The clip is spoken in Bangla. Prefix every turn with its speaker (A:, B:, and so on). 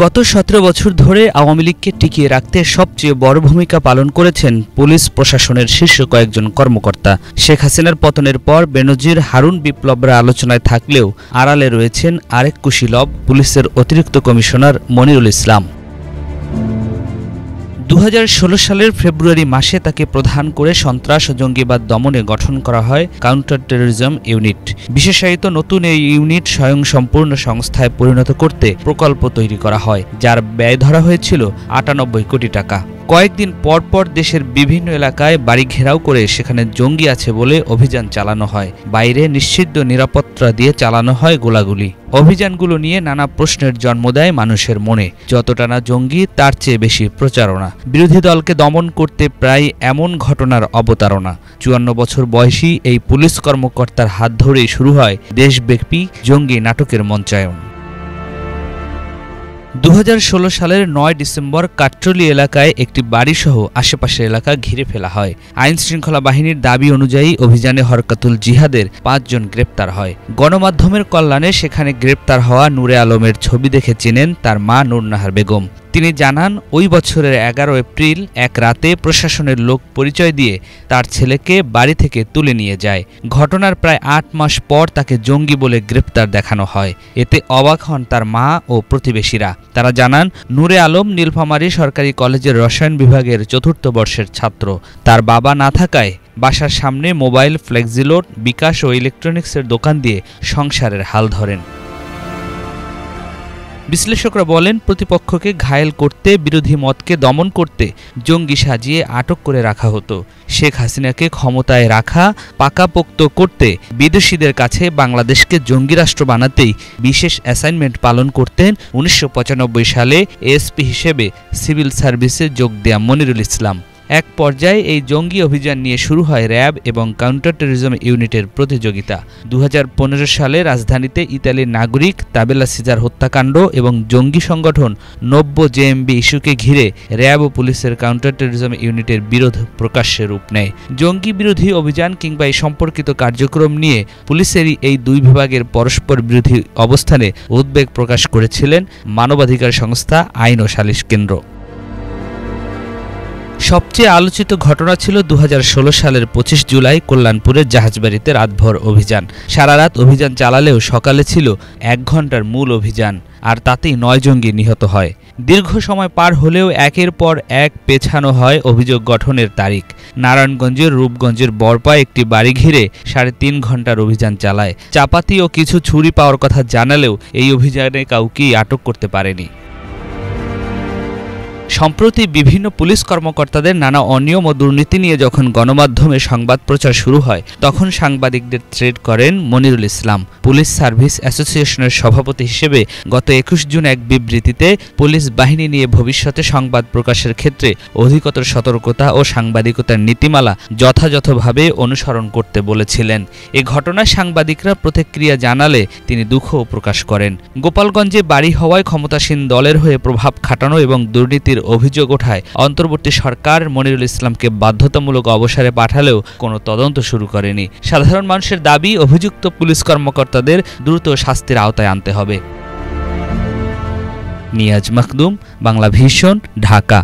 A: গত ১৭ বছর ধরে আওয়ামী লীগকে টিকিয়ে রাখতে সবচেয়ে বড় ভূমিকা পালন করেছেন পুলিশ প্রশাসনের শীর্ষ কয়েকজন কর্মকর্তা। শেখ হাসিনার পতনের পর বেনজির, হারুন বিপ্লবরা আলোচনায় থাকলেও আড়ালে রয়েছেন আরেক কুশীলব, পুলিশের অতিরিক্ত কমিশনার মনিরুল ইসলাম। ২০১৬ সালের ফেব্রুয়ারি মাসে তাকে প্রধান করে সন্ত্রাস ও জঙ্গিবাদ দমনে গঠন করা হয় কাউন্টার টেরোরিজম ইউনিট। বিশেষায়িত নতুন এই ইউনিট স্বয়ংসম্পূর্ণ সংস্থায় পরিণত করতে প্রকল্প তৈরি করা হয়, যার ব্যয় ধরা হয়েছিল ৯৮ কোটি টাকা। কয়েকদিন পর পর দেশের বিভিন্ন এলাকায় বাড়ি ঘেরাও করে সেখানে জঙ্গি আছে বলে অভিযান চালানো হয়। বাইরে নিশ্চিদ্র নিরাপত্তা দিয়ে চালানো হয় গোলাগুলি। অভিযানগুলো নিয়ে নানা প্রশ্নের জন্ম দেয় মানুষের মনে। যতটা না জঙ্গি, তার চেয়ে বেশি প্রচারণা। বিরোধী দলকে দমন করতে প্রায় এমন ঘটনার অবতারণা। ৫৪ বছর বয়সী এই পুলিশ কর্মকর্তার হাত ধরেই শুরু হয় দেশব্যাপী জঙ্গি নাটকের মঞ্চায়ন। ২০১৬ সালের ৯ ডিসেম্বর কাট্রলী এলাকায় একটি বাড়িসহ আশেপাশের এলাকা ঘিরে ফেলা হয়। আইনশৃঙ্খলা বাহিনীর দাবি অনুযায়ী অভিযানে হরকাতুল জিহাদের ৫ জন গ্রেপ্তার হয়। গণমাধ্যমের কল্যাণে সেখানে গ্রেপ্তার হওয়া নূরে আলমের ছবি দেখে চেনেন তার মা নূরনাহার বেগম। তিনি জানান, ওই বছরের ১১ এপ্রিল এক রাতে প্রশাসনের লোক পরিচয় দিয়ে তার ছেলেকে বাড়ি থেকে তুলে নিয়ে যায়। ঘটনার প্রায় ৮ মাস পর তাকে জঙ্গি বলে গ্রেপ্তার দেখানো হয়। এতে অবাক হন তার মা ও প্রতিবেশীরা। তারা জানান, নূরে আলম নীলফামারী সরকারি কলেজের রসায়ন বিভাগের ৪র্থ বর্ষের ছাত্র। তার বাবা না থাকায় বাসার সামনে মোবাইল, ফ্লেক্সিলোড, বিকাশ ও ইলেকট্রনিক্সের দোকান দিয়ে সংসারের হাল ধরেন। বিশ্লেষকরা বলেন, প্রতিপক্ষকে ঘায়েল করতে, বিরোধী মতকে দমন করতে জঙ্গি সাজিয়ে আটক করে রাখা হতো। শেখ হাসিনাকে ক্ষমতায় রাখা, পাকাপোক্ত করতে বিদেশিদের কাছে বাংলাদেশকে জঙ্গি রাষ্ট্র বানাতেই বিশেষ অ্যাসাইনমেন্ট পালন করতেন ১৯৯৫ সালে এএসপি হিসেবে সিভিল সার্ভিসে যোগ দেয়া মনিরুল ইসলাম। এক পর্যায়ে এই জঙ্গি অভিযান নিয়ে শুরু হয় র্যাব এবং কাউন্টার টেরোরিজম ইউনিটের প্রতিযোগিতা। ২০১৫ সালে রাজধানীতে ইতালির নাগরিক তাবেলা সিজার হত্যাকাণ্ড এবং জঙ্গি সংগঠন ৯০ জেএমবি ইস্যুকে ঘিরে র্যাব ও পুলিশের কাউন্টার টেরোরিজম ইউনিটের বিরোধ প্রকাশ্যে রূপ নেয়। জঙ্গি বিরোধী অভিযান কিংবা এই সম্পর্কিত কার্যক্রম নিয়ে পুলিশেরই এই দুই বিভাগের পরস্পর বিরোধী অবস্থানে উদ্বেগ প্রকাশ করেছিলেন মানবাধিকার সংস্থা আইন ও সালিশ কেন্দ্র। সবচেয়ে আলোচিত ঘটনা ছিল ২০১৬ সালের ২৫ জুলাই কল্যাণপুরের জাহাজবাড়িতে রাতভর অভিযান। সারা রাত অভিযান চালালেও সকালে ছিল ১ ঘন্টার মূল অভিযান, আর তাতেই ৯ জঙ্গি নিহত হয়। দীর্ঘ সময় পার হলেও একের পর এক পেছানো হয় অভিযোগ গঠনের তারিখ। নারায়ণগঞ্জের রূপগঞ্জের বরপায় একটি বাড়ি ঘিরে ৩.৫ ঘন্টার অভিযান চালায়। চাপাতি ও কিছু ছুরি পাওয়ার কথা জানালেও এই অভিযানে কাউকেই আটক করতে পারেনি। সম্প্রতি বিভিন্ন পুলিশ কর্মকর্তাদের নানা অনিয়ম ও দুর্নীতি নিয়ে যখন গণমাধ্যমে সংবাদ প্রচার শুরু হয়, তখন সাংবাদিকদের থ্রেট করেন মনিরুল ইসলাম। পুলিশ সার্ভিস অ্যাসোসিয়েশনের সভাপতি হিসেবে গত ২১ জুন এক বিবৃতিতে পুলিশ বাহিনী নিয়ে ভবিষ্যতে সংবাদ প্রকাশের ক্ষেত্রে অধিকতর সতর্কতা ও সাংবাদিকতার নীতিমালা যথাযথভাবে অনুসরণ করতে বলেছিলেন। এ ঘটনায় সাংবাদিকরা প্রতিক্রিয়া জানালে তিনি দুঃখও প্রকাশ করেন। গোপালগঞ্জে বাড়ি হওয়ায় ক্ষমতাসীন দলের হয়ে প্রভাব খাটানো এবং দুর্নীতির অভিযোগ ওঠায় অন্তর্বর্তী সরকার মনিরুল ইসলামকে বাধ্যতামূলক অবসরে পাঠালেও কোনো তদন্ত শুরু করেনি। সাধারণ মানুষের দাবি, অভিযুক্ত পুলিশ কর্মকর্তাদের দ্রুত শাস্তির আওতায় আনতে হবে। নিয়াজ মখদুম, বাংলা ভিশন, ঢাকা।